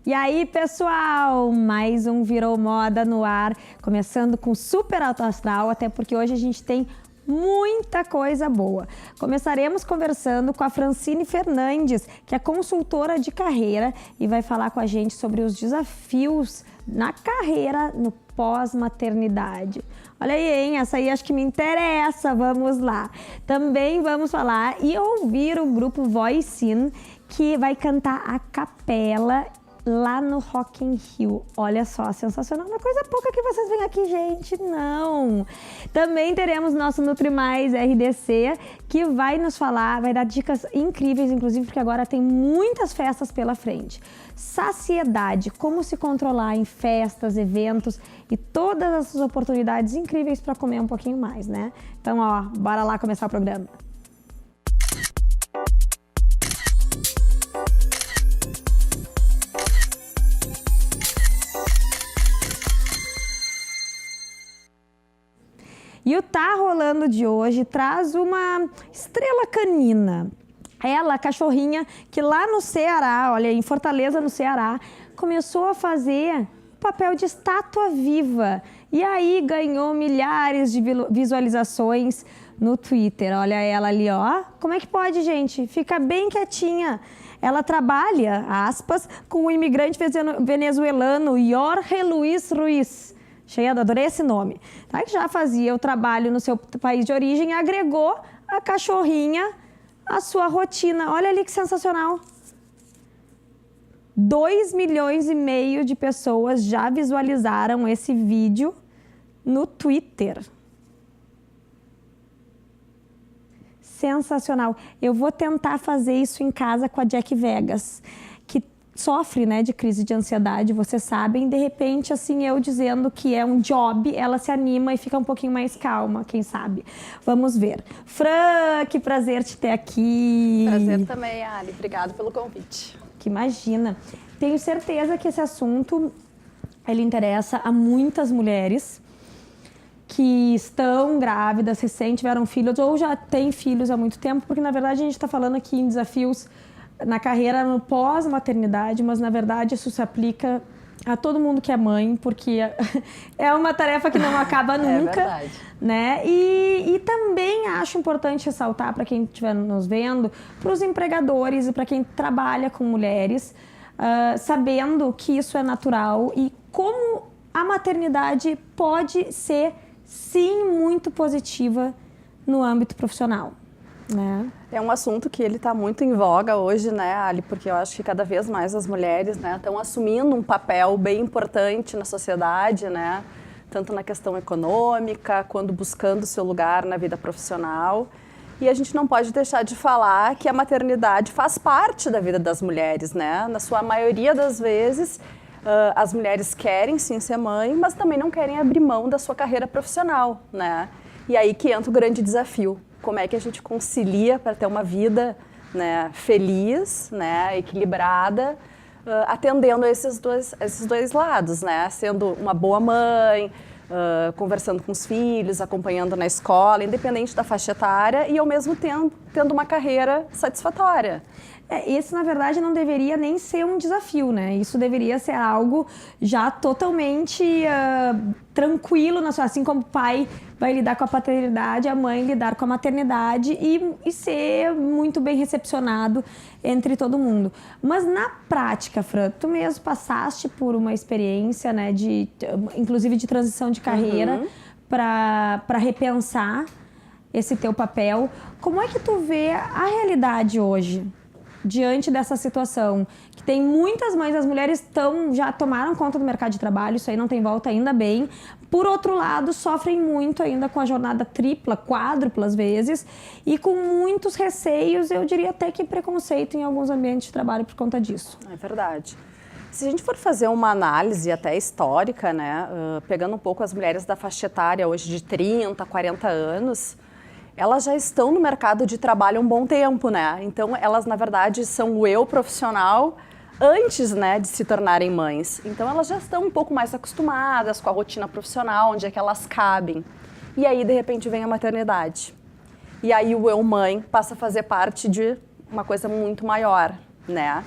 E aí, pessoal, mais um Virou Moda no ar, começando com super alto astral, até porque hoje a gente tem muita coisa boa. Começaremos conversando com a Francine Fernandes, que é consultora de carreira e vai falar com a gente sobre os desafios na carreira no pós-maternidade. Olha aí, hein? Essa aí acho que me interessa, vamos lá. Também vamos falar e ouvir o grupo Voice In, que vai cantar a capela lá no Rock in Rio. Olha só, sensacional. Não é coisa pouca que vocês vêm aqui, gente, não. Também teremos nosso Nutri Mais RDC, que vai nos falar, vai dar dicas incríveis, inclusive porque agora tem muitas festas pela frente. Saciedade, como se controlar em festas, eventos e todas essas oportunidades incríveis para comer um pouquinho mais, né? Então, ó, bora lá começar o programa. E o Tá Rolando de hoje traz uma estrela canina. Ela, a cachorrinha, que lá no Ceará, olha, em Fortaleza, no Ceará, começou a fazer papel de estátua viva. E aí ganhou milhares de visualizações no Twitter. Olha ela ali, ó. Como é que pode, gente? Fica bem quietinha. Ela trabalha, aspas, com o imigrante venezuelano Jorge Luis Ruiz. Adorei esse nome. Tá? Que já fazia o trabalho no seu país de origem e agregou a cachorrinha à sua rotina. Olha ali que sensacional. 2,5 milhões de pessoas já visualizaram esse vídeo no Twitter. Sensacional. Eu vou tentar fazer isso em casa com a Jack Vegas, que sofre, né, de crise de ansiedade, vocês sabem, de repente, assim, eu dizendo que é um job, ela se anima e fica um pouquinho mais calma, quem sabe. Vamos ver. Fran, que prazer te ter aqui. Prazer também, Ali. Obrigado pelo convite. Que imagina. Tenho certeza que esse assunto, ele interessa a muitas mulheres que estão grávidas, recém tiveram filhos ou já têm filhos há muito tempo, porque, na verdade, a gente está falando aqui em desafios na carreira no pós-maternidade, mas na verdade isso se aplica a todo mundo que é mãe, porque é uma tarefa que não acaba nunca, é verdade, né? E também acho importante ressaltar para quem estiver nos vendo, para os empregadores e para quem trabalha com mulheres, sabendo que isso é natural e como a maternidade pode ser, sim, muito positiva no âmbito profissional, né? É um assunto que ele está muito em voga hoje, né, Ali? Porque eu acho que cada vez mais as mulheres, né, estão assumindo um papel bem importante na sociedade, né? Tanto na questão econômica, quanto buscando seu lugar na vida profissional. E a gente não pode deixar de falar que a maternidade faz parte da vida das mulheres, né? Na sua maioria das vezes, as mulheres querem sim ser mãe, mas também não querem abrir mão da sua carreira profissional, né? E aí que entra o grande desafio. Como é que a gente concilia para ter uma vida, né, feliz, né, equilibrada, atendendo a esses dois lados, né? Sendo uma boa mãe, conversando com os filhos, acompanhando na escola, independente da faixa etária, e ao mesmo tempo tendo uma carreira satisfatória. Esse, na verdade, não deveria nem ser um desafio, né? Isso deveria ser algo já totalmente tranquilo, assim como o pai vai lidar com a paternidade, a mãe lidar com a maternidade e ser muito bem recepcionado entre todo mundo. Mas na prática, Fran, tu mesmo passaste por uma experiência, né, inclusive de transição de carreira, para repensar esse teu papel. Como é que tu vê a realidade hoje? Diante dessa situação, que tem muitas mães, as mulheres já tomaram conta do mercado de trabalho, isso aí não tem volta, ainda bem. Por outro lado, sofrem muito ainda com a jornada tripla, quádrupla às vezes, e com muitos receios, eu diria até que preconceito em alguns ambientes de trabalho por conta disso. É verdade. Se a gente for fazer uma análise até histórica, né, pegando um pouco as mulheres da faixa etária hoje de 30, 40 anos, elas já estão no mercado de trabalho há um bom tempo, né? Então, elas, na verdade, são o eu profissional antes, né, de se tornarem mães. Então, elas já estão um pouco mais acostumadas com a rotina profissional, onde é que elas cabem. E aí, de repente, vem a maternidade. E aí, o eu mãe passa a fazer parte de uma coisa muito maior, né?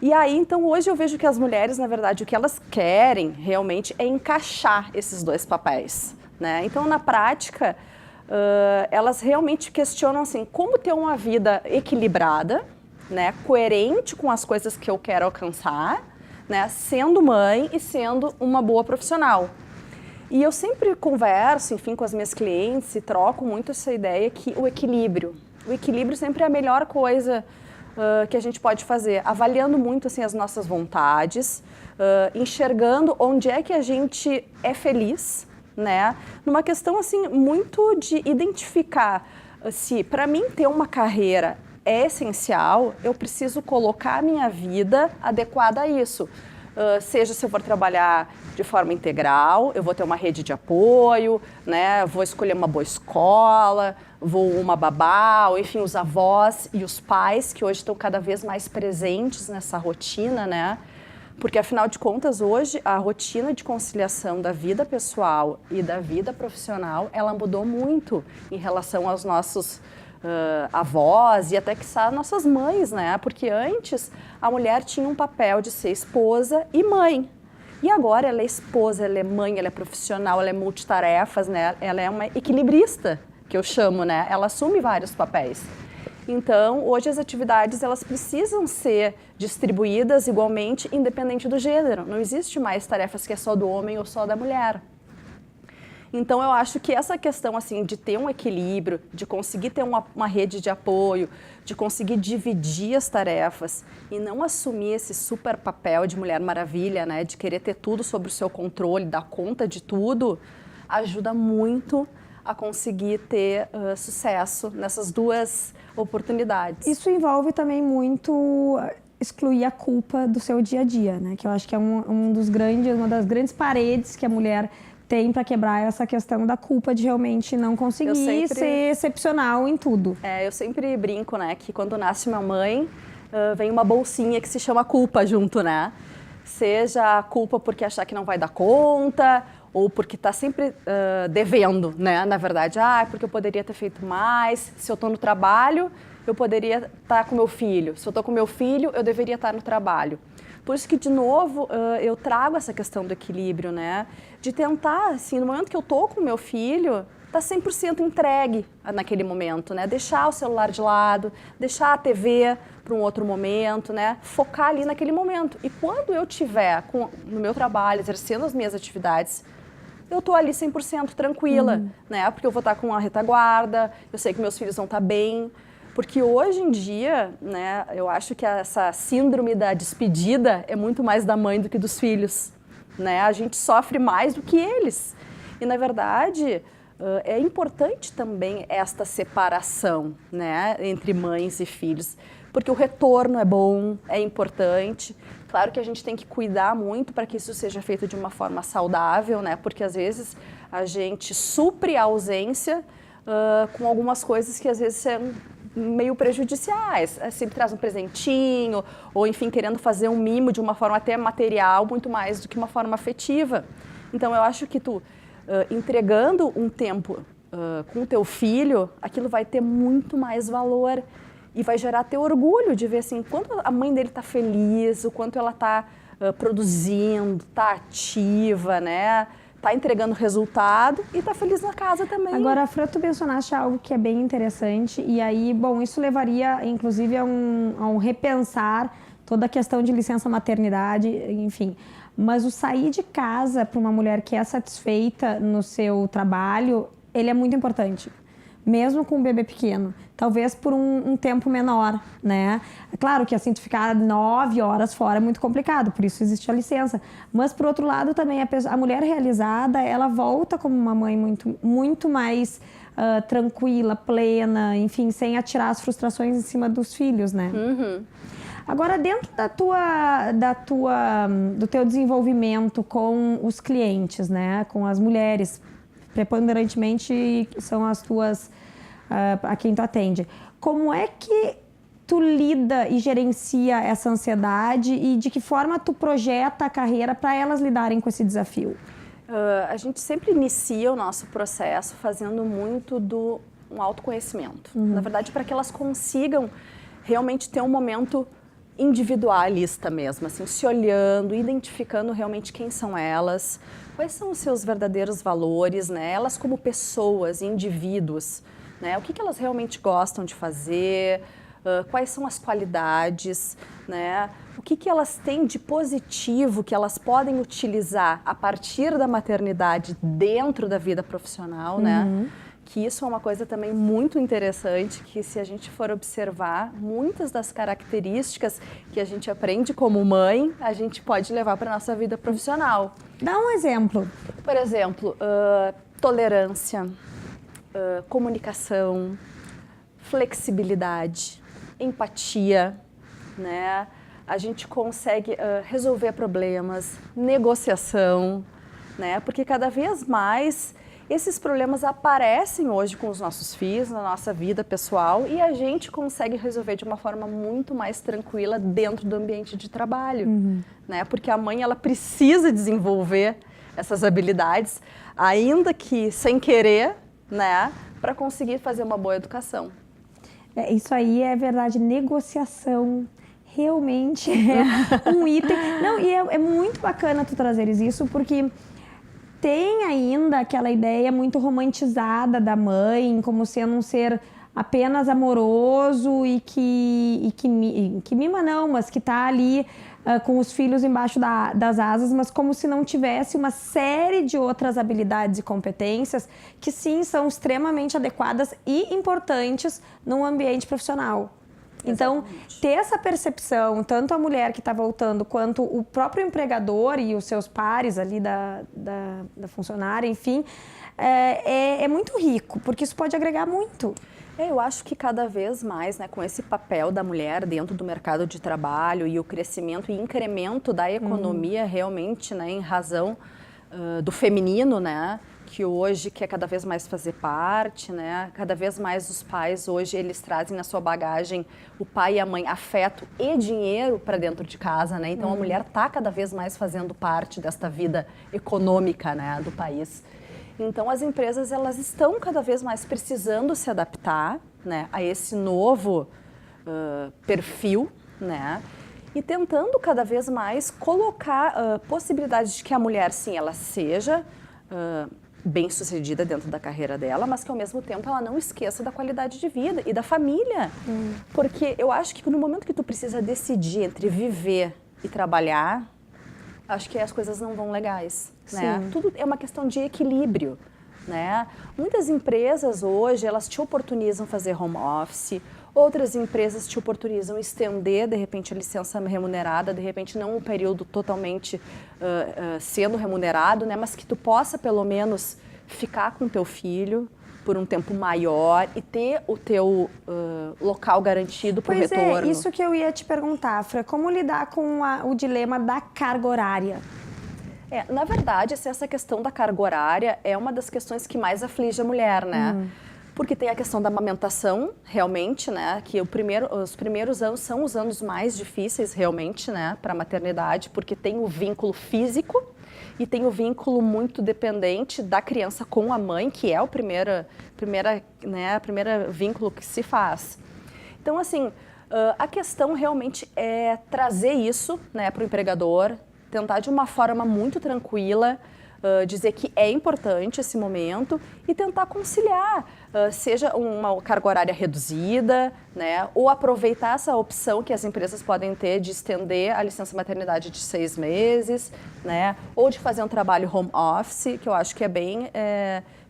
E aí, então, hoje eu vejo que as mulheres, na verdade, o que elas querem realmente é encaixar esses dois papéis, né? Então, na prática, elas realmente questionam assim, como ter uma vida equilibrada, né, coerente com as coisas que eu quero alcançar, né, sendo mãe e sendo uma boa profissional. E eu sempre converso, enfim, com as minhas clientes e troco muito essa ideia que o equilíbrio sempre é a melhor coisa que a gente pode fazer, avaliando muito assim, as nossas vontades, enxergando onde é que a gente é feliz, né? Numa questão assim muito de identificar se para mim ter uma carreira é essencial, eu preciso colocar a minha vida adequada a isso. Seja se eu for trabalhar de forma integral, eu vou ter uma rede de apoio, né? Vou escolher uma boa escola, vou uma babá, ou enfim, os avós e os pais que hoje estão cada vez mais presentes nessa rotina, né? Porque, afinal de contas, hoje, a rotina de conciliação da vida pessoal e da vida profissional, ela mudou muito em relação aos nossos avós e até, quiçá, nossas mães, né? Porque antes, a mulher tinha um papel de ser esposa e mãe. E agora ela é esposa, ela é mãe, ela é profissional, ela é multitarefas, né? Ela é uma equilibrista, que eu chamo, né? Ela assume vários papéis. Então, hoje as atividades elas precisam ser distribuídas igualmente, independente do gênero. Não existe mais tarefas que é só do homem ou só da mulher. Então, eu acho que essa questão assim, de ter um equilíbrio, de conseguir ter uma rede de apoio, de conseguir dividir as tarefas e não assumir esse super papel de Mulher Maravilha, né, de querer ter tudo sob o seu controle, dar conta de tudo, ajuda muito a conseguir ter sucesso nessas duas oportunidades. Isso envolve também muito excluir a culpa do seu dia a dia, né? Que eu acho que é uma das grandes paredes que a mulher tem para quebrar essa questão da culpa de realmente não conseguir ser excepcional em tudo. Eu sempre brinco, né, que quando nasce uma mãe, vem uma bolsinha que se chama culpa junto, né? Seja a culpa porque achar que não vai dar conta, ou porque está sempre devendo, né? Na verdade, porque eu poderia ter feito mais. Se eu estou no trabalho, eu poderia estar com meu filho. Se eu estou com meu filho, eu deveria estar no trabalho. Por isso que, de novo, eu trago essa questão do equilíbrio, né? De tentar, assim, no momento que eu estou com meu filho, tá 100% entregue naquele momento, né? Deixar o celular de lado, deixar a TV para um outro momento, né? Focar ali naquele momento. E quando eu estiver no meu trabalho, exercendo as minhas atividades, eu estou ali 100% tranquila, né? Porque eu vou estar com a retaguarda, eu sei que meus filhos vão estar bem. Porque hoje em dia, né, eu acho que essa síndrome da despedida é muito mais da mãe do que dos filhos, né? A gente sofre mais do que eles. E, na verdade, é importante também esta separação, né, entre mães e filhos, porque o retorno é bom, é importante. Claro que a gente tem que cuidar muito para que isso seja feito de uma forma saudável, né? Porque às vezes a gente supre a ausência com algumas coisas que às vezes são meio prejudiciais, sempre traz um presentinho, ou enfim, querendo fazer um mimo de uma forma até material, muito mais do que uma forma afetiva. Então eu acho que tu, entregando um tempo com o teu filho, aquilo vai ter muito mais valor e vai gerar teu orgulho de ver assim, quanto a mãe dele está feliz, o quanto ela está produzindo, está ativa, né? Tá entregando resultado e tá feliz na casa também. Agora, Fran, tu mencionaste algo que é bem interessante e aí, bom, isso levaria, inclusive, a um repensar toda a questão de licença maternidade, enfim. Mas o sair de casa para uma mulher que é satisfeita no seu trabalho, ele é muito importante. Mesmo com um bebê pequeno, talvez por um tempo menor, né? É claro que assim, tu ficar 9 horas fora é muito complicado, por isso existe a licença. Mas, por outro lado, também a mulher realizada, ela volta como uma mãe muito mais tranquila, plena, enfim, sem atirar as frustrações em cima dos filhos, né? Uhum. Agora, dentro do teu desenvolvimento com os clientes, né? Com as mulheres, preponderantemente são as tuas, a quem tu atende. Como é que tu lida e gerencia essa ansiedade e de que forma tu projeta a carreira para elas lidarem com esse desafio? A gente sempre inicia o nosso processo fazendo muito um autoconhecimento. Na verdade, para que elas consigam realmente ter um momento individualista mesmo, assim, se olhando, identificando realmente quem são elas, quais são os seus verdadeiros valores, né? Elas como pessoas, indivíduos, né? O que elas realmente gostam de fazer, quais são as qualidades, né? O que elas têm de positivo que elas podem utilizar a partir da maternidade dentro da vida profissional, né? Que isso é uma coisa também muito interessante, que se a gente for observar, muitas das características que a gente aprende como mãe, a gente pode levar para a nossa vida profissional. Dá um exemplo. Por exemplo, tolerância, comunicação, flexibilidade, empatia, né? A gente consegue resolver problemas, negociação, né? Porque cada vez mais esses problemas aparecem hoje com os nossos filhos, na nossa vida pessoal, e a gente consegue resolver de uma forma muito mais tranquila dentro do ambiente de trabalho, né? Porque a mãe, ela precisa desenvolver essas habilidades, ainda que sem querer, né? Para conseguir fazer uma boa educação. Isso aí é verdade, negociação realmente é um item. Não, e é muito bacana tu trazeres isso, porque tem ainda aquela ideia muito romantizada da mãe como sendo um ser apenas amoroso e que mima não, mas que está ali com os filhos embaixo das asas, mas como se não tivesse uma série de outras habilidades e competências que sim são extremamente adequadas e importantes num ambiente profissional. Então, Exatamente. ter essa percepção, tanto a mulher que está voltando, quanto o próprio empregador e os seus pares ali da funcionária, enfim, é muito rico, porque isso pode agregar muito. Eu acho que cada vez mais, né, com esse papel da mulher dentro do mercado de trabalho e o crescimento e incremento da economia realmente, né, em razão do feminino, né, que hoje quer cada vez mais fazer parte, né? Cada vez mais os pais hoje eles trazem na sua bagagem o pai e a mãe afeto e dinheiro para dentro de casa, né? Então a mulher está cada vez mais fazendo parte desta vida econômica, né, do país. Então as empresas elas estão cada vez mais precisando se adaptar, né, a esse novo perfil, né? E tentando cada vez mais colocar possibilidades de que a mulher sim ela seja bem-sucedida dentro da carreira dela, mas que ao mesmo tempo ela não esqueça da qualidade de vida e da família. Porque eu acho que no momento que tu precisa decidir entre viver e trabalhar, acho que as coisas não vão legais, né? Tudo é uma questão de equilíbrio, né? Muitas empresas hoje, elas te oportunizam fazer home office, outras empresas te oportunizam estender, de repente, a licença remunerada, de repente não um período totalmente sendo remunerado, né? Mas que tu possa, pelo menos, ficar com o teu filho por um tempo maior e ter o teu local garantido para o retorno. Pois é, isso que eu ia te perguntar, Fra, como lidar com o dilema da carga horária? Na verdade, essa questão da carga horária é uma das questões que mais aflige a mulher, né? Porque tem a questão da amamentação, realmente, né? Que os primeiros anos são os anos mais difíceis, realmente, né? Para a maternidade, porque tem o vínculo físico e tem o vínculo muito dependente da criança com a mãe, que é o primeiro vínculo que se faz. Então, assim, a questão realmente é trazer isso, né, para o empregador, tentar de uma forma muito tranquila, dizer que é importante esse momento e tentar conciliar, seja uma carga horária reduzida, né, ou aproveitar essa opção que as empresas podem ter de estender a licença maternidade de 6 meses, né, ou de fazer um trabalho home office, que eu acho que é bem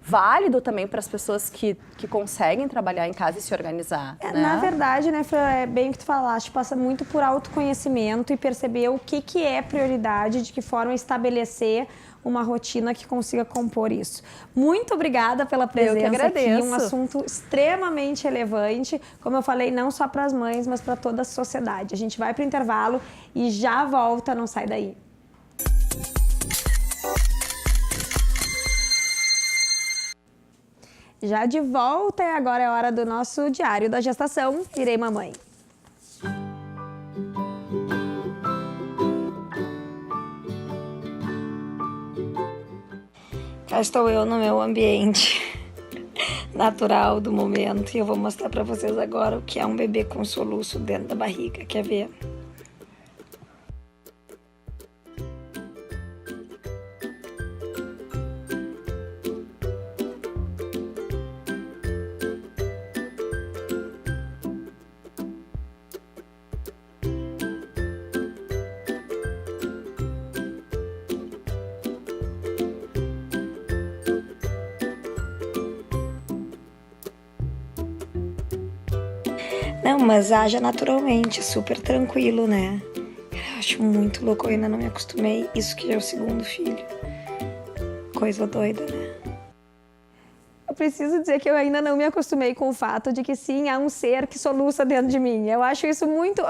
válido também para as pessoas que conseguem trabalhar em casa e se organizar. Né? Na verdade, né, Fran, é bem o que tu falaste, passa muito por autoconhecimento e perceber o que é prioridade, de que forma estabelecer uma rotina que consiga compor isso. Muito obrigada pela presença aqui, um assunto extremamente relevante, como eu falei, não só para as mães, mas para toda a sociedade. A gente vai para o intervalo e já volta, não sai daí. Já de volta, e agora é hora do nosso Diário da Gestação. Virei mamãe. Cá estou eu no meu ambiente natural do momento e eu vou mostrar para vocês agora o que é um bebê com soluço dentro da barriga. Quer ver? Não, mas haja naturalmente, super tranquilo, né? Eu acho muito louco, eu ainda não me acostumei. Isso que é o segundo filho. Coisa doida, né? Eu preciso dizer que eu ainda não me acostumei com o fato de que sim, há um ser que soluça dentro de mim. Eu acho isso muito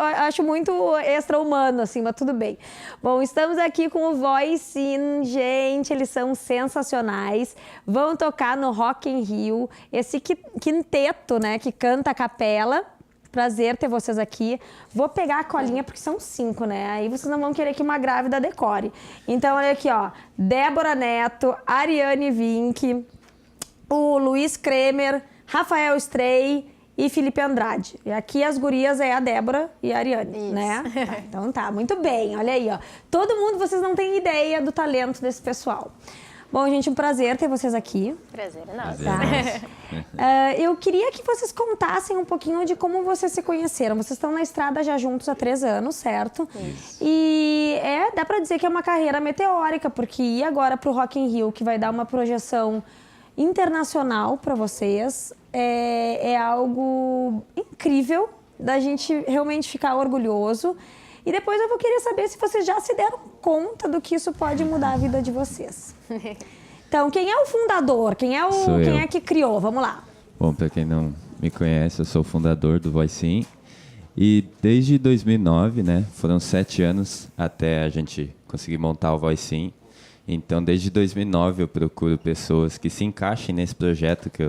extra-humano, assim, mas tudo bem. Bom, estamos aqui com o Voice In. Gente, eles são sensacionais. Vão tocar no Rock in Rio. Esse quinteto, né, que canta a capela. Prazer ter vocês aqui. Vou pegar a colinha porque são 5, né? Aí vocês não vão querer que uma grávida decore. Então, olha aqui, ó. Débora Neto, Ariane Vink, o Luiz Kremer, Rafael Strey e Felipe Andrade. E aqui as gurias é a Débora e a Ariane, né? Tá, então tá, muito bem. Olha aí, ó. Todo mundo, vocês não têm ideia do talento desse pessoal. Bom, gente, um prazer ter vocês aqui. Prazer é nosso. Tá? Eu queria que vocês contassem um pouquinho de como vocês se conheceram. Vocês estão na estrada já juntos há 3 anos, certo? Isso. E dá pra dizer que é uma carreira meteórica, porque ir agora pro Rock in Rio, que vai dar uma projeção internacional para vocês, é algo incrível da gente realmente ficar orgulhoso. E depois eu vou querer saber se vocês já se deram conta do que isso pode mudar a vida de vocês. Então, quem é o fundador? Quem é que criou? Vamos lá. Bom, para quem não me conhece, eu sou o fundador do Voice In. E desde 2009, né, foram 7 anos até a gente conseguir montar o Voice In. Então, desde 2009 eu procuro pessoas que se encaixem nesse projeto que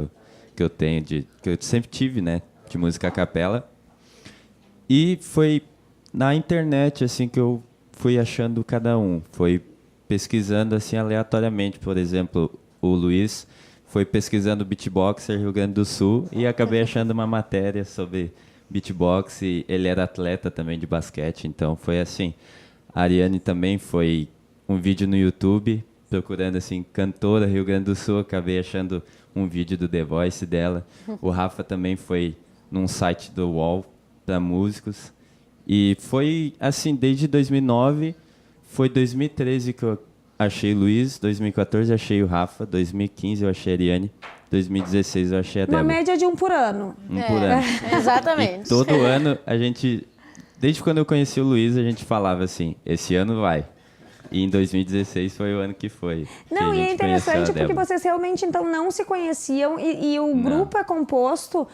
eu tenho, que eu sempre tive, né, de música a capela. E foi na internet assim que eu fui achando cada um. Foi pesquisando assim aleatoriamente. Por exemplo, o Luiz foi pesquisando beatboxer Rio Grande do Sul e acabei achando uma matéria sobre beatbox e ele era atleta também de basquete. Então foi assim. A Ariane também foi um vídeo no YouTube procurando assim cantora Rio Grande do Sul, acabei achando um vídeo do The Voice dela. O Rafa também foi num site do UOL para músicos. E foi assim, desde 2009, foi 2013 que eu achei o Luiz, 2014 eu achei o Rafa, 2015 eu achei a Ariane, 2016 eu achei a Débora. Uma média de 1 por ano. Por ano. Exatamente. E todo ano a gente, desde quando eu conheci o Luiz, a gente falava assim, esse ano vai. E em 2016 foi o ano que foi. Não, e é interessante porque vocês realmente então não se conheciam e o grupo é composto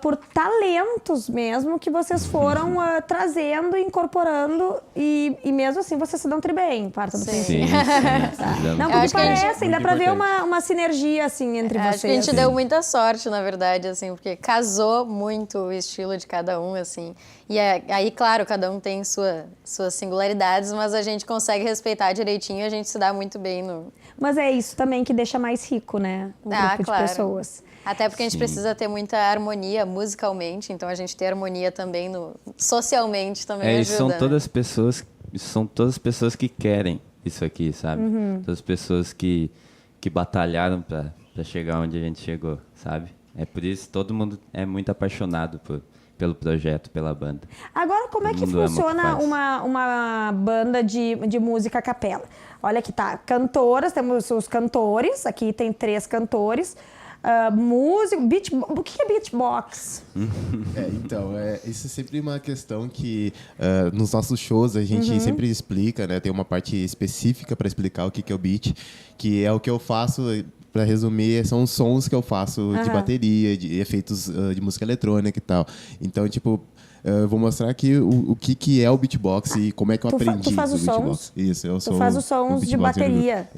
por talentos mesmo que vocês foram trazendo, incorporando e mesmo assim vocês se dão tri bem, parto do princípio. Sim. Não, porque parecem, dá pra ver uma sinergia assim entre vocês. Acho que a gente deu muita sorte, na verdade, assim, porque casou muito o estilo de cada um, assim. E aí, claro, cada um tem suas singularidades, mas a gente consegue respeitar direitinho e a gente se dá muito bem no... Mas é isso também que deixa mais rico, né? Um grupo claro. de pessoas. Até porque a gente precisa ter muita harmonia musicalmente, então a gente ter harmonia também socialmente também ajuda. E são todas pessoas que querem isso aqui, sabe? Todas as pessoas que batalharam para chegar onde a gente chegou, sabe? É por isso que todo mundo é muito apaixonado pelo projeto, pela banda. Agora, como é que funciona uma banda de música a capela? Olha aqui, tá, cantoras, temos os cantores, aqui tem 3 cantores, músico, o que é beatbox? Então, isso é sempre uma questão que nos nossos shows a gente sempre explica, né? Tem uma parte específica para explicar o que é o beat, que é o que eu faço. Para resumir, são os sons que eu faço de bateria, de efeitos de música eletrônica e tal. Então, tipo, eu vou mostrar aqui o que é o beatbox e como é que eu aprendi tu faz os beatbox. Sons? Isso, eu sou. Tu faz os sons de bateria.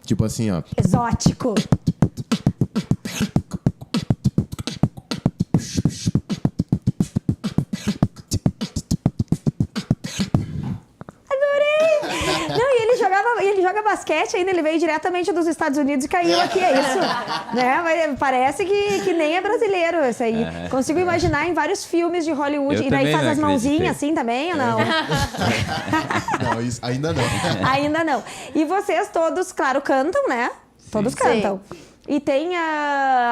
Tipo assim, ó. Exótico. Ele joga basquete ainda, ele veio diretamente dos Estados Unidos e caiu aqui, é isso? Né? Mas parece que nem é brasileiro esse aí. Consigo imaginar em vários filmes de Hollywood. E daí faz as mãozinhas assim também, ou não? Não, isso, ainda não. Ainda não. E vocês todos, claro, cantam, né? Todos cantam. Sim. E tem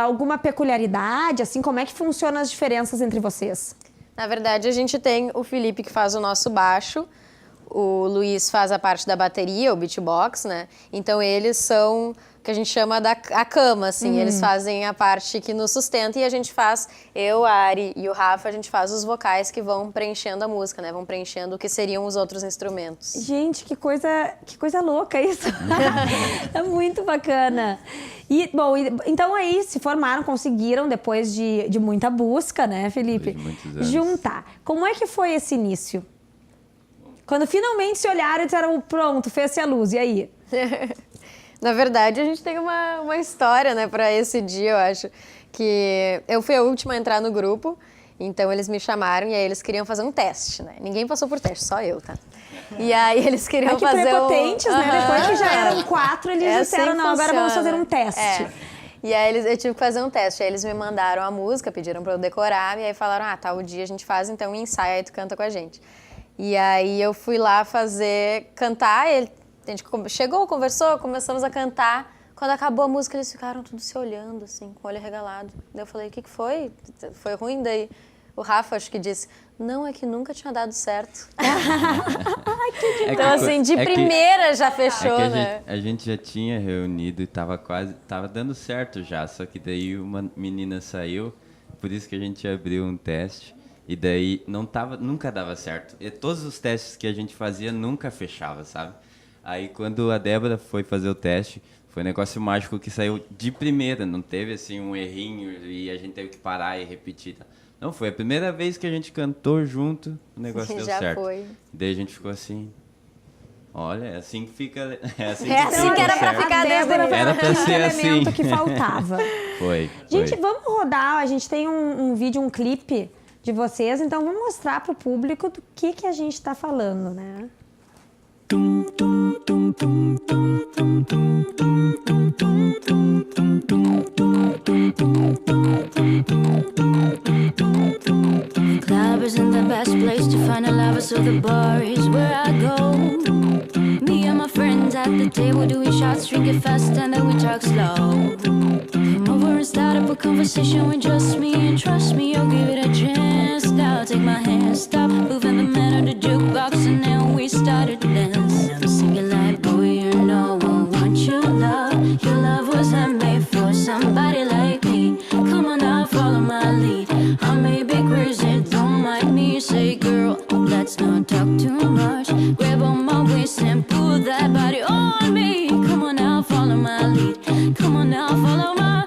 alguma peculiaridade, assim, como é que funcionam as diferenças entre vocês? Na verdade, a gente tem o Felipe que faz o nosso baixo, o Luiz faz a parte da bateria, o beatbox, né? Então eles são o que a gente chama a cama, assim. Eles fazem a parte que nos sustenta e a gente faz, eu, a Ari e o Rafa, a gente faz os vocais que vão preenchendo a música, né? Vão preenchendo o que seriam os outros instrumentos. Gente, que coisa louca isso. É muito bacana. E, bom, então aí se formaram, conseguiram, depois de muita busca, né, Felipe? Depois de muitos anos. Juntar. Como é que foi esse início? Quando finalmente se olharam e disseram, pronto, fez-se a luz, e aí? Na verdade, a gente tem uma história, né, para esse dia, eu acho. Que eu fui a última a entrar no grupo, então eles me chamaram e aí eles queriam fazer um teste, né? Ninguém passou por teste, só eu, tá? E aí eles queriam fazer prepotentes, né? Depois que já eram 4, eles disseram, assim não, agora vamos fazer um funciona. teste. E aí eu tive que fazer um teste. Aí eles me mandaram a música, pediram pra eu decorar, e aí falaram, tal dia a gente faz, então ensaia, aí tu canta com a gente. E aí eu fui lá cantar, a gente chegou, conversou, começamos a cantar. Quando acabou a música, eles ficaram tudo se olhando, assim, com o olho arregalado. Daí eu falei, o que foi? Foi ruim? Daí o Rafa, acho que disse, não, é que nunca tinha dado certo. Então, assim, de primeira já fechou, né? A gente já tinha reunido e tava dando certo já, só que daí uma menina saiu, por isso que a gente abriu um teste. E daí nunca dava certo. E todos os testes que a gente fazia nunca fechava, sabe? Aí quando a Débora foi fazer o teste, foi um negócio mágico que saiu de primeira, não teve assim um errinho e a gente teve que parar e repetir. Não, foi a primeira vez que a gente cantou junto, o negócio deu já certo. Foi. Daí a gente ficou assim, olha, é assim que fica. É assim que era pra ficar desde Era pra ser assim. Elemento que faltava. Foi. Gente, vamos rodar, a gente tem um vídeo, um clipe de vocês, então vamos mostrar pro público do que a gente tá falando, né? Club isn't the best place to find a lover, so the bar is where I go. Me and my friends at the table doing shots, drinking fast, and then we talk slow. Come over and start up a conversation with just me, and trust me, I'll give it a chance. Now take my hand, stop moving the man on the jukebox, and then we started to dance. I'm singing like, boy, you know I want your love. Your love wasn't made for somebody like me. Come on now, follow my lead. I may be crazy, don't mind me. Say, girl, let's not talk too much. Grab on my waist and pull that body on me. Come on now, follow my lead. Come on now, follow my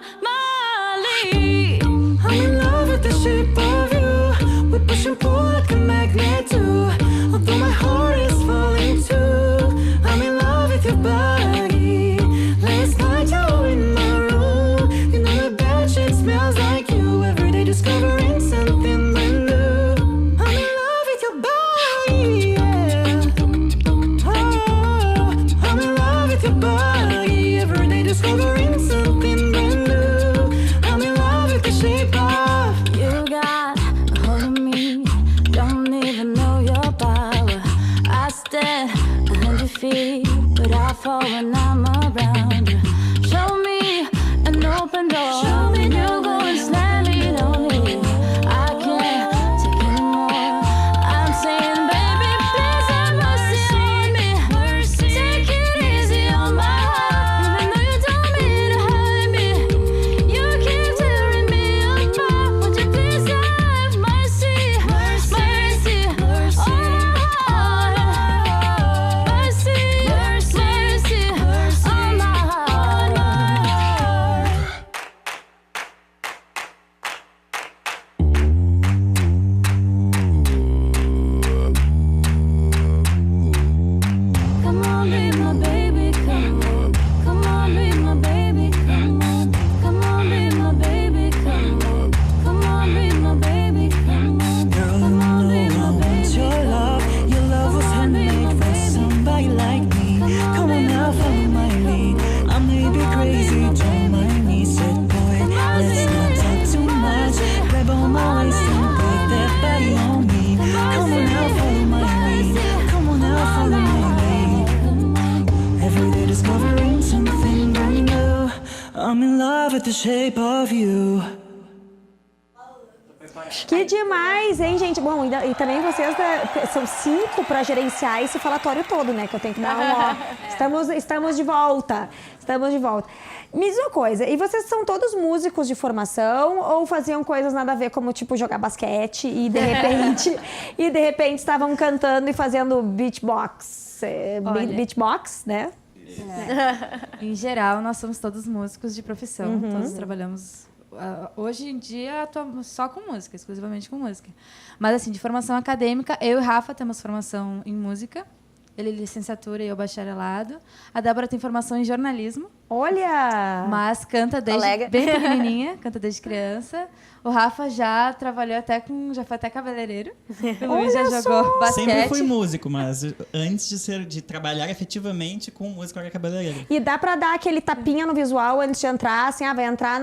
lead. I'm in love with the shape of you. We push and pull like a magnet do. Although my heart is falling too. I'm in love with your body. Last night you were in my room. You know the bed sheet smells like you. Every day discovering something brand new. I'm in love with your body, yeah. Oh, I'm in love with your body. Every day discovering something brand new. I'm in love with the shape of you. Got a hold of me. Don't even know your power. I stand 100 feet, but I fall when I'm around you. Show me an open door. Show me you going slightly lonely. I can't take anymore. I'm saying, baby, please have mercy on me. Take it easy on my heart. Even though you told me to hide me, you keep tearing me apart. Would you please have mercy, mercy on my heart? Mercy, mercy on my heart. Come on, be my baby, come on. Come on, be my baby, come on. Come on, be my baby, come on. Come on, be my baby, come on. Come on, be my baby. Your love was handmade for somebody like me. Come on now, follow my lead. I may be crazy, don't mind me. Said boy, let's not talk too much. Grab on my waist and put that body on me. Come on now, follow my lead. Come on now, follow my lead. Every day discovering something brand new. I'm in love with the shape of you. Que demais, hein, gente? Bom, e também vocês são 5 para gerenciar esse falatório todo, né? Que eu tenho que dar Estamos de volta. Estamos de volta. Me diz uma coisa, e vocês são todos músicos de formação ou faziam coisas nada a ver, como tipo jogar basquete e de repente estavam cantando e fazendo beatbox, beatbox, né? Em geral, nós somos todos músicos de profissão, todos trabalhamos. Hoje em dia, atuamos só com música, exclusivamente com música. Mas, assim, de formação acadêmica, eu e o Rafa temos formação em música. Ele licenciatura e eu bacharelado. A Débora tem formação em jornalismo. Olha! Mas canta desde bem pequenininha, canta desde criança. O Rafa já trabalhou já foi até cabeleireiro. O Luiz já jogou basquete. Sempre fui músico, mas antes de trabalhar efetivamente com música, eu era cabeleireiro. E dá pra dar aquele tapinha no visual antes de entrar, assim, vai entrar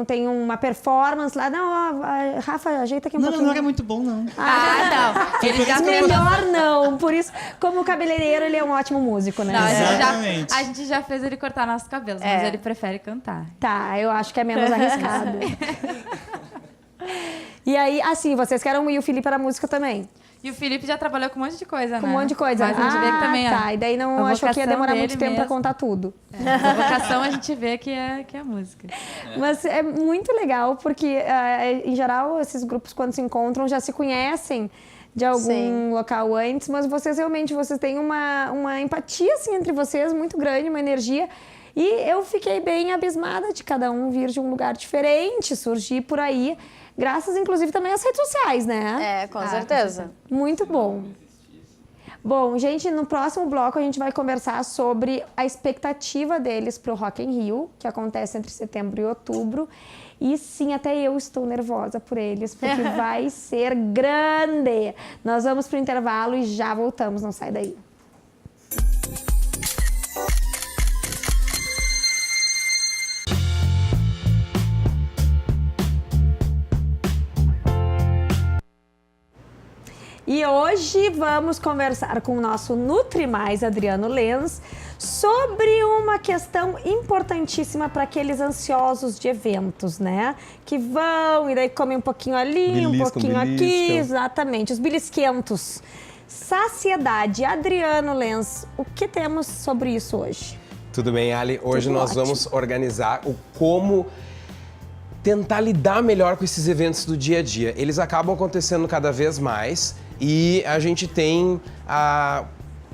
tem uma performance lá. Não, Rafa, ajeita aqui um pouquinho. Não era muito bom, não. Não. Ele já Melhor não. Por isso, como cabeleireiro, ele é um ótimo músico, né? Não, Exatamente. a gente já fez ele cortar nossos cabelos, mas ele prefere cantar. Tá, eu acho que é menos arriscado. E aí, assim, vocês que eram... E o Felipe era músico também? E o Felipe já trabalhou com um monte de coisa, Com um monte de coisa. Mas a gente vê que também tá. E daí não achou que ia demorar muito tempo pra contar tudo. A vocação a gente vê que é música. Mas é muito legal, porque, em geral, esses grupos, quando se encontram, já se conhecem de algum local antes, mas vocês têm uma empatia, assim, entre vocês muito grande, uma energia. E eu fiquei bem abismada de cada um vir de um lugar diferente, surgir por aí, graças, inclusive, também às redes sociais, né? Com certeza. Muito bom. Bom, gente, no próximo bloco a gente vai conversar sobre a expectativa deles para o Rock in Rio, que acontece entre setembro e outubro. E sim, até eu estou nervosa por eles, porque vai ser grande. Nós vamos para o intervalo e já voltamos, não sai daí. E hoje vamos conversar com o nosso Nutri Mais, Adriano Lenz, sobre uma questão importantíssima para aqueles ansiosos de eventos, né? Que vão e daí comem um pouquinho ali, um pouquinho aqui. Exatamente, os belisquentos. Saciedade. Adriano Lenz, o que temos sobre isso hoje? Tudo bem, Ali? Hoje Tudo nós ótimo. vamos organizar o como tentar lidar melhor com esses eventos do dia a dia. Eles acabam acontecendo cada vez mais e a gente tem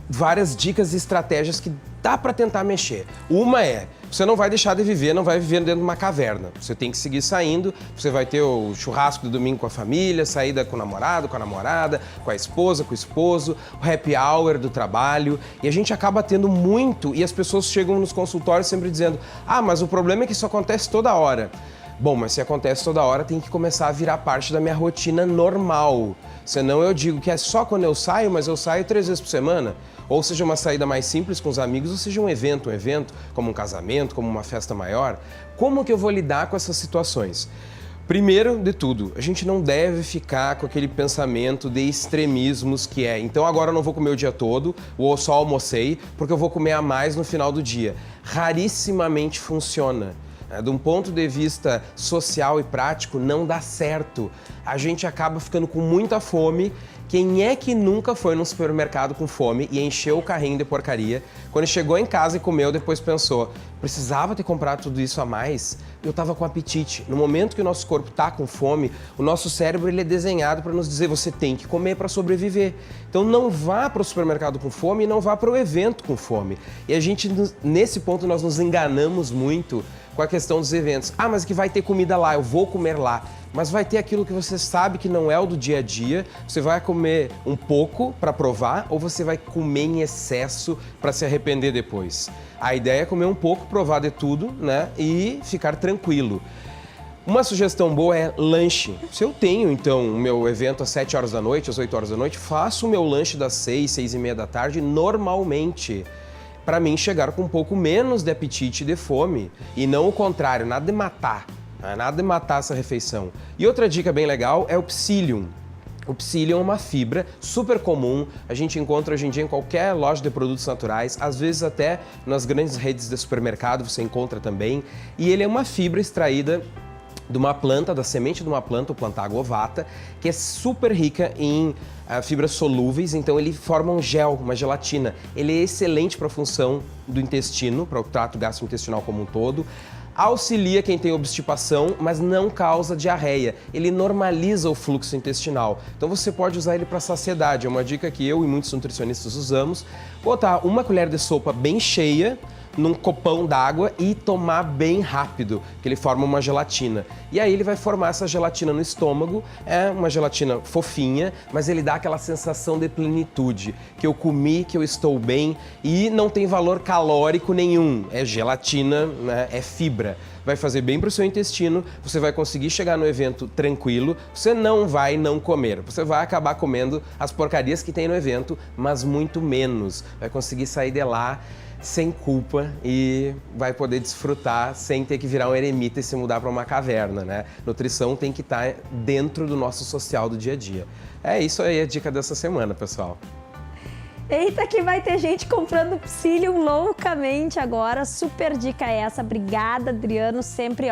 várias dicas e estratégias que dá para tentar mexer. Uma é, você não vai deixar de viver, não vai viver dentro de uma caverna. Você tem que seguir saindo, você vai ter o churrasco de domingo com a família, saída com o namorado, com a namorada, com a esposa, com o esposo, o happy hour do trabalho. E a gente acaba tendo muito e as pessoas chegam nos consultórios sempre dizendo: ah, mas o problema é que isso acontece toda hora. Bom, mas se acontece toda hora, tem que começar a virar parte da minha rotina normal. Senão eu digo que é só quando eu saio, mas eu saio 3 vezes por semana. Ou seja, uma saída mais simples com os amigos, ou seja, um evento, como um casamento, como uma festa maior. Como que eu vou lidar com essas situações? Primeiro de tudo, a gente não deve ficar com aquele pensamento de extremismos que é: então agora eu não vou comer o dia todo, ou só almocei, porque eu vou comer a mais no final do dia. Rarissimamente funciona. De um ponto de vista social e prático, não dá certo. A gente acaba ficando com muita fome. Quem é que nunca foi num supermercado com fome e encheu o carrinho de porcaria? Quando chegou em casa e comeu, depois pensou: precisava ter comprado tudo isso a mais? Eu estava com apetite. No momento que o nosso corpo está com fome, o nosso cérebro ele é desenhado para nos dizer: você tem que comer para sobreviver. Então não vá para o supermercado com fome e não vá para o evento com fome. E a gente, nesse ponto, nós nos enganamos muito com a questão dos eventos. Ah, mas que vai ter comida lá, eu vou comer lá. Mas vai ter aquilo que você sabe que não é o do dia a dia, você vai comer um pouco para provar ou você vai comer em excesso para se arrepender depois. A ideia é comer um pouco, provar de tudo, né, e ficar tranquilo. Uma sugestão boa é lanche. Se eu tenho, então, o meu evento às 7 horas da noite, às 8 horas da noite, faço o meu lanche das 6, 6 e meia da tarde normalmente. Para mim chegar com um pouco menos de apetite e de fome. E não o contrário, nada de matar. Nada de matar essa refeição. E outra dica bem legal é o psyllium. O psyllium é uma fibra super comum, a gente encontra hoje em dia em qualquer loja de produtos naturais, às vezes até nas grandes redes de supermercado você encontra também. E ele é uma fibra extraída de uma planta, da semente de uma planta, o Plantago ovata, que é super rica em fibras solúveis, então ele forma um gel, uma gelatina. Ele é excelente para a função do intestino, para o trato gastrointestinal como um todo. Auxilia quem tem obstipação, mas não causa diarreia. Ele normaliza o fluxo intestinal. Então você pode usar ele para saciedade. É uma dica que eu e muitos nutricionistas usamos. Botar uma colher de sopa bem cheia num copão d'água e tomar bem rápido, que ele forma uma gelatina. E aí ele vai formar essa gelatina no estômago, é uma gelatina fofinha, mas ele dá aquela sensação de plenitude, que eu comi, que eu estou bem e não tem valor calórico nenhum. É gelatina, né? É fibra. Vai fazer bem para o seu intestino, você vai conseguir chegar no evento tranquilo, você não vai não comer, você vai acabar comendo as porcarias que tem no evento, mas muito menos. Vai conseguir sair de lá sem culpa e vai poder desfrutar sem ter que virar um eremita e se mudar para uma caverna, né? Nutrição tem que estar dentro do nosso social do dia a dia. É isso aí a dica dessa semana, pessoal. Eita, que vai ter gente comprando Psyllium loucamente agora. Super dica essa. Obrigada, Adriano, sempre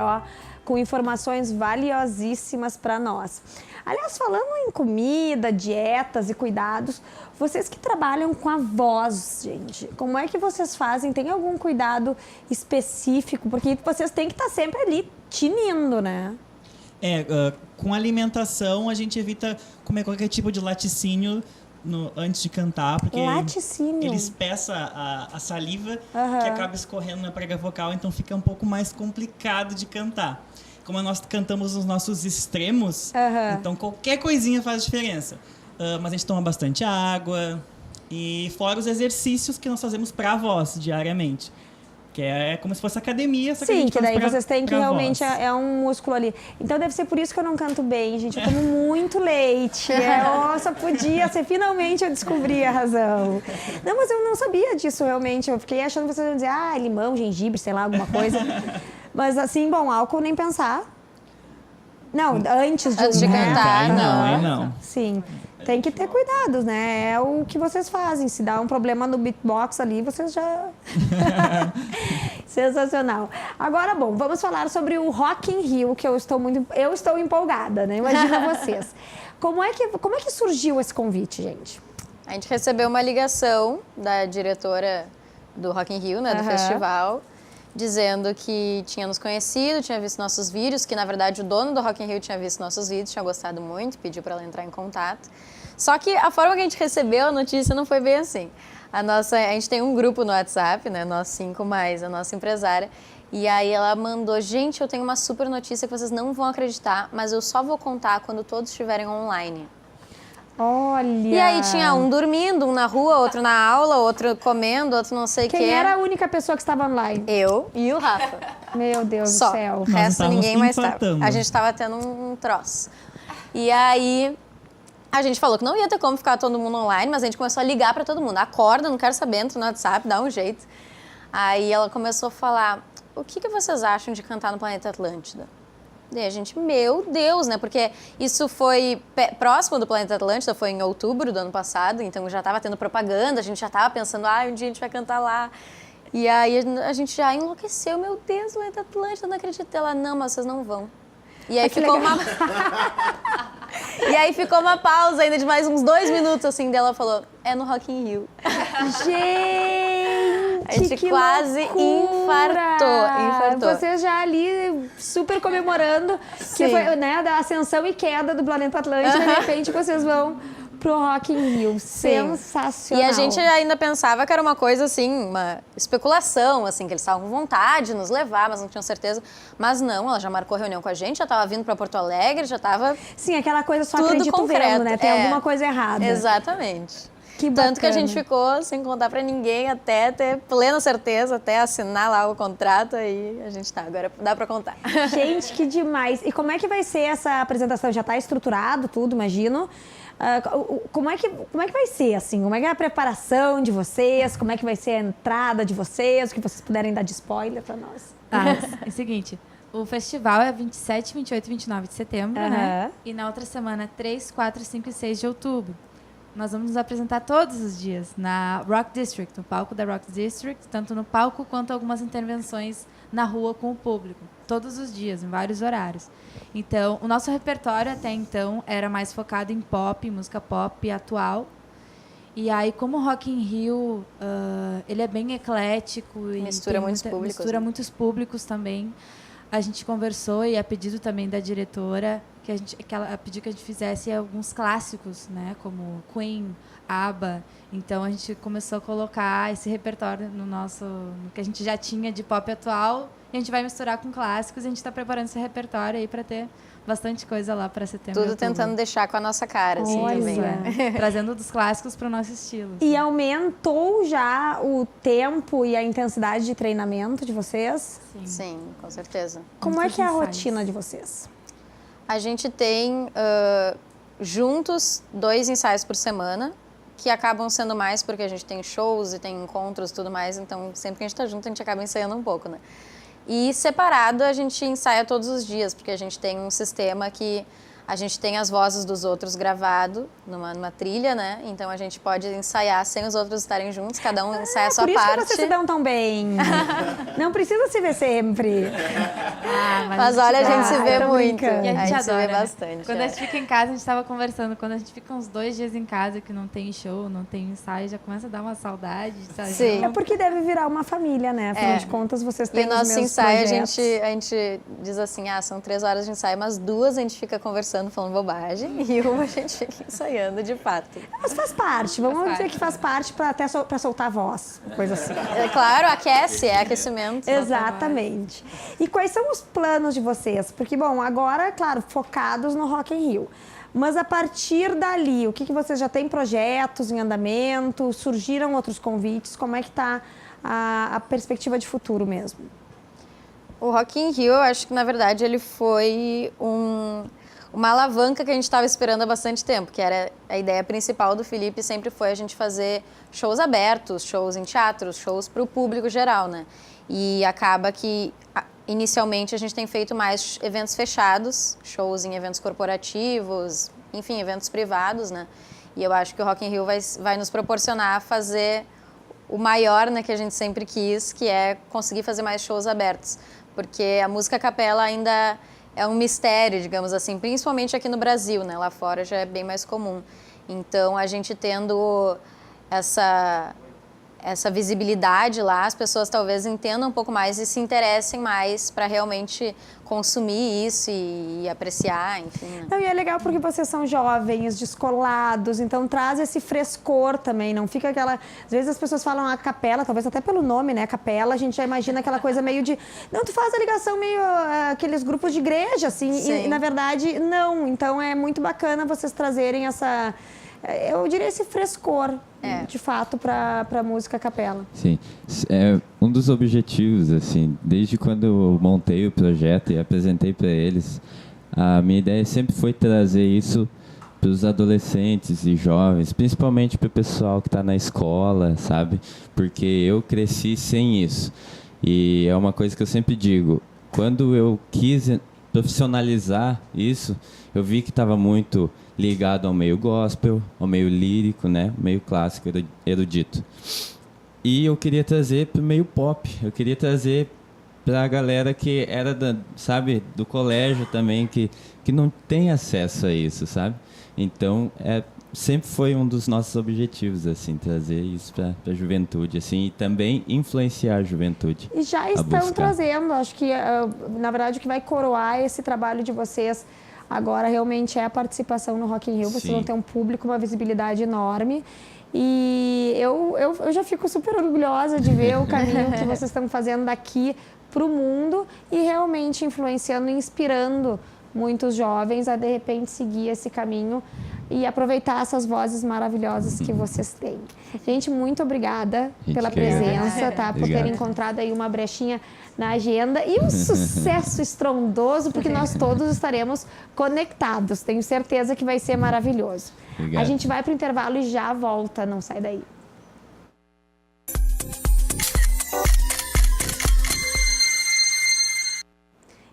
com informações valiosíssimas para nós. Aliás, falando em comida, dietas e cuidados, vocês que trabalham com a voz, gente, como é que vocês fazem? Tem algum cuidado específico? Porque vocês têm que estar sempre ali tinindo, né? Com alimentação a gente evita comer qualquer tipo de laticínio antes de cantar, porque laticínio. Ele espessa a saliva que acaba escorrendo na prega vocal, então fica um pouco mais complicado de cantar. Como nós cantamos nos nossos extremos, então qualquer coisinha faz diferença. Mas a gente toma bastante água e fora os exercícios que nós fazemos para a voz diariamente. Que é como se fosse academia, só que a gente que faz daí vocês têm que realmente voz. é um músculo ali. Então deve ser por isso que eu não canto bem, gente. Eu tomo muito leite. Nossa, podia ser. Finalmente eu descobri a razão. Não, mas eu não sabia disso realmente. Eu fiquei achando que vocês iam dizer, limão, gengibre, sei lá, alguma coisa. Mas assim, bom, álcool nem pensar. Não, antes de cantar, não. Sim, tem que ter cuidados, né? É o que vocês fazem. Se dá um problema no beatbox ali, vocês já... Sensacional. Agora, bom, vamos falar sobre o Rock in Rio, que eu estou empolgada, né? Imagina vocês. Como é que surgiu esse convite, gente? A gente recebeu uma ligação da diretora do Rock in Rio, né, do festival, dizendo que tinha nos conhecido, tinha visto nossos vídeos, que na verdade o dono do Rock in Rio tinha visto nossos vídeos, tinha gostado muito, pediu para ela entrar em contato. Só que a forma que a gente recebeu a notícia não foi bem assim. A gente tem um grupo no WhatsApp, né, nós 5 mais a nossa empresária, e aí ela mandou, gente, eu tenho uma super notícia que vocês não vão acreditar, mas eu só vou contar quando todos estiverem online. Olha! E aí tinha um dormindo, um na rua, outro na aula, outro comendo, outro não sei o que. Quem era a única pessoa que estava online? Eu e o Rafa. Meu Deus Só. do céu. O resto ninguém mais estava. infartando. A gente estava tendo um troço. E aí a gente falou que não ia ter como ficar todo mundo online, mas a gente começou a ligar para todo mundo. Acorda, não quero saber, entra no WhatsApp, dá um jeito. Aí ela começou a falar, o que vocês acham de cantar no Planeta Atlântida? E a gente, meu Deus, né? Porque isso foi próximo do Planeta Atlântida, foi em outubro do ano passado, então já estava tendo propaganda, a gente já estava pensando, um dia a gente vai cantar lá. E aí a gente já enlouqueceu, meu Deus, Planeta Atlântida, não acredito. Ela, não, mas vocês não vão. E aí ficou uma... E aí ficou uma pausa ainda de mais uns 2 minutos, assim, dela falou, é no Rock in Rio. Gente, a gente que quase infartou. Vocês já ali super comemorando que foi, né, da ascensão e queda do Planeta Atlântico, de repente vocês vão pro Rock in Rio. Sensacional. E a gente ainda pensava que era uma coisa assim, uma especulação, assim, que eles estavam com vontade de nos levar, mas não tinham certeza. Mas não, ela já marcou reunião com a gente, já estava vindo para Porto Alegre, já estava... Sim, aquela coisa só tudo acredito concreto. Vendo, né? Tem alguma coisa errada. Exatamente. Que bacana. Tanto que a gente ficou sem contar para ninguém até ter plena certeza, até assinar lá o contrato, aí a gente agora dá para contar. Gente, que demais. E como é que vai ser essa apresentação? Já está estruturado tudo, imagino. Como é que vai ser, assim? Como é que é a preparação de vocês? Como é que vai ser a entrada de vocês? O que vocês puderem dar de spoiler para nós? É o seguinte, o festival é 27, 28 e 29 de setembro, né? E na outra semana, 3, 4, 5 e 6 de outubro. nós vamos nos apresentar todos os dias na Rock District, no palco da Rock District, tanto no palco quanto algumas intervenções na rua com o público, todos os dias, em vários horários. Então, o nosso repertório até então era mais focado em pop, música pop atual. E aí, como o Rock in Rio, ele é bem eclético e mistura muitos públicos também. A gente conversou e a pedido também da diretora que ela pediu que a gente fizesse alguns clássicos, né, como Queen, ABBA. Então a gente começou a colocar esse repertório no que a gente já tinha de pop atual, e a gente vai misturar com clássicos, e a gente está preparando esse repertório aí para ter bastante coisa lá para setembro. Tudo tentando deixar com a nossa cara, assim, também. Trazendo dos clássicos para o nosso estilo. E aumentou já o tempo e a intensidade de treinamento de vocês? Sim, com certeza. Como é que é a rotina de vocês? A gente tem, juntos, 2 ensaios por semana, que acabam sendo mais porque a gente tem shows e tem encontros e tudo mais, então sempre que a gente está junto a gente acaba ensaiando um pouco, né? E separado a gente ensaia todos os dias, porque a gente tem um sistema que a gente tem as vozes dos outros gravado numa trilha, né? Então a gente pode ensaiar sem os outros estarem juntos, cada um ensaia a sua parte. Por isso que vocês se dão tão bem. Não precisa se ver sempre. Mas olha, a gente se vê muito. E a gente adora, se vê bastante. Quando a gente fica em casa, a gente estava conversando, quando a gente fica uns 2 dias em casa que não tem show, não tem ensaio, já começa a dar uma saudade. Sabe? Sim. É porque deve virar uma família, né? Afinal de contas, vocês têm os mesmos projetos. E nosso ensaio, a gente diz assim, são 3 horas de ensaio, mas 2 a gente fica conversando, falando bobagem, e 1 a gente fica ensaiando de fato. Mas faz parte, vamos dizer que faz parte para até para soltar a voz, coisa assim. É claro, aquece, é aquecimento. Exatamente. E quais são os planos de vocês? Porque, bom, agora, claro, focados no Rock in Rio. Mas a partir dali, o que vocês já têm projetos em andamento? Surgiram outros convites? Como é que está a perspectiva de futuro mesmo? O Rock in Rio, eu acho que, na verdade, ele foi uma alavanca que a gente estava esperando há bastante tempo, que era a ideia principal do Felipe, sempre foi a gente fazer shows abertos, shows em teatros, shows para o público geral, né? E acaba que, inicialmente, a gente tem feito mais eventos fechados, shows em eventos corporativos, enfim, eventos privados, né? E eu acho que o Rock in Rio vai nos proporcionar fazer o maior, né, que a gente sempre quis, que é conseguir fazer mais shows abertos, porque a música a capela ainda é um mistério, digamos assim, principalmente aqui no Brasil, né? Lá fora já é bem mais comum. Então, a gente tendo essa visibilidade lá, as pessoas talvez entendam um pouco mais e se interessem mais para realmente consumir isso e apreciar, enfim. Né? Não, e é legal porque vocês são jovens, descolados, então traz esse frescor também, não fica aquela... Às vezes as pessoas falam a capela, talvez até pelo nome, né? Capela, a gente já imagina aquela coisa meio de... Não, tu faz a ligação meio aqueles grupos de igreja, assim, e na verdade, não. Então é muito bacana vocês trazerem essa... Eu diria esse frescor, de fato, para a música a capela. Sim, é um dos objetivos, assim, desde quando eu montei o projeto e apresentei para eles, a minha ideia sempre foi trazer isso para os adolescentes e jovens, principalmente para o pessoal que está na escola, sabe? Porque eu cresci sem isso. E é uma coisa que eu sempre digo, quando eu quis profissionalizar isso, eu vi que estava muito ligado ao meio gospel, ao meio lírico, né? Meio clássico, erudito. E eu queria trazer para o meio pop. Eu queria trazer para a galera que era, do colégio também, que não tem acesso a isso, sabe? Então, sempre foi um dos nossos objetivos, assim, trazer isso para a juventude, assim, e também influenciar a juventude. E já estão trazendo, acho que, na verdade, o que vai coroar esse trabalho de vocês agora realmente é a participação no Rock in Rio. Vocês vão ter um público, uma visibilidade enorme. E eu já fico super orgulhosa de ver o caminho que vocês estão fazendo daqui para o mundo e realmente influenciando, inspirando muitos jovens a, de repente, seguir esse caminho e aproveitar essas vozes maravilhosas que vocês têm. Gente, muito obrigada pela presença, tá? Por terem encontrado aí uma brechinha na agenda e um sucesso estrondoso, porque nós todos estaremos conectados. Tenho certeza que vai ser maravilhoso. Obrigado. A gente vai para o intervalo e já volta, não sai daí.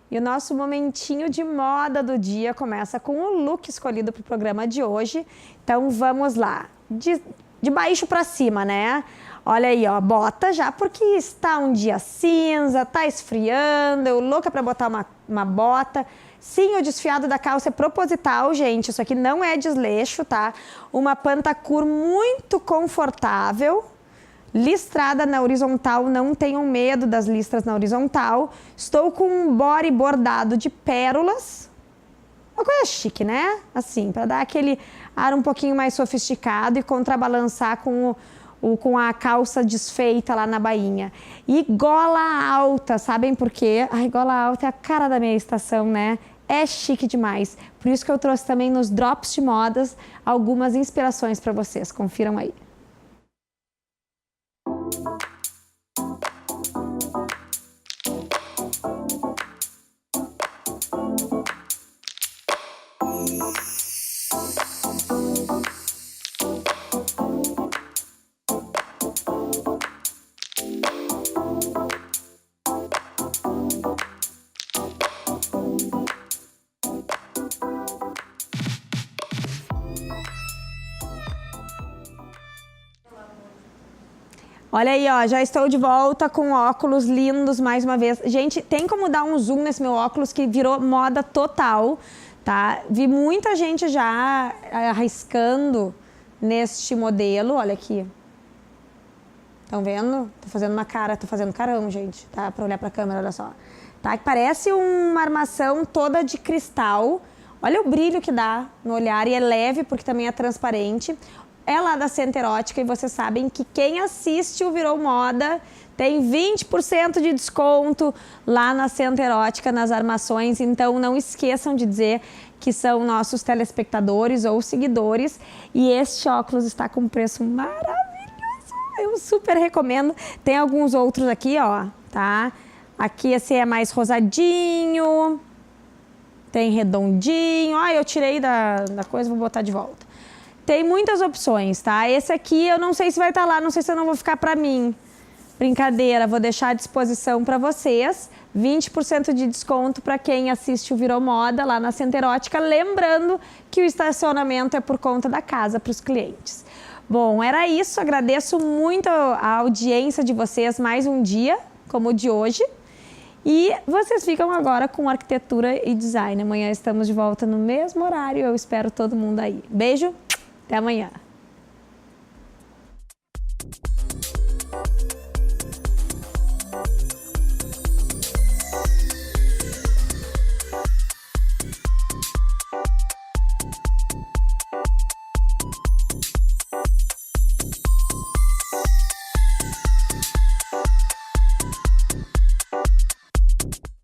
E o nosso momentinho de moda do dia começa com o look escolhido para o programa de hoje. Então, vamos lá. de baixo para cima, né? Olha aí, ó, bota já porque está um dia cinza, tá esfriando, eu louca para botar uma bota. Sim, o desfiado da calça é proposital, gente, isso aqui não é desleixo, tá? Uma pantacur muito confortável, listrada na horizontal, não tenham medo das listras na horizontal. Estou com um body bordado de pérolas, uma coisa chique, né? Assim, para dar aquele ar um pouquinho mais sofisticado e contrabalançar com a calça desfeita lá na bainha. E gola alta, sabem por quê? Ai, gola alta é a cara da minha estação, né? É chique demais. Por isso que eu trouxe também nos Drops de Modas algumas inspirações para vocês. Confiram aí. Olha aí, ó, já estou de volta com óculos lindos mais uma vez. Gente, tem como dar um zoom nesse meu óculos que virou moda total, tá? Vi muita gente já arriscando neste modelo, olha aqui. Estão vendo? Tô fazendo uma cara, tô fazendo carão, gente, tá? Pra olhar pra câmera, olha só. Tá? Que parece uma armação toda de cristal. Olha o brilho que dá no olhar e é leve porque também é transparente. É lá da Center Ótica e vocês sabem que quem assiste o Virou Moda tem 20% de desconto lá na Center Ótica, nas armações. Então não esqueçam de dizer que são nossos telespectadores ou seguidores. E este óculos está com um preço maravilhoso. Eu super recomendo. Tem alguns outros aqui, ó, tá? Aqui esse é mais rosadinho. Tem redondinho. Ah, eu tirei da coisa, vou botar de volta. Tem muitas opções, tá? Esse aqui eu não sei se vai estar lá, não sei se eu não vou ficar pra mim. Brincadeira, vou deixar à disposição para vocês. 20% de desconto para quem assiste o Virou Moda lá na Center Ótica. Lembrando que o estacionamento é por conta da casa para os clientes. Bom, era isso. Agradeço muito a audiência de vocês mais um dia, como o de hoje. E vocês ficam agora com arquitetura e design. Amanhã estamos de volta no mesmo horário. Eu espero todo mundo aí. Beijo, até amanhã.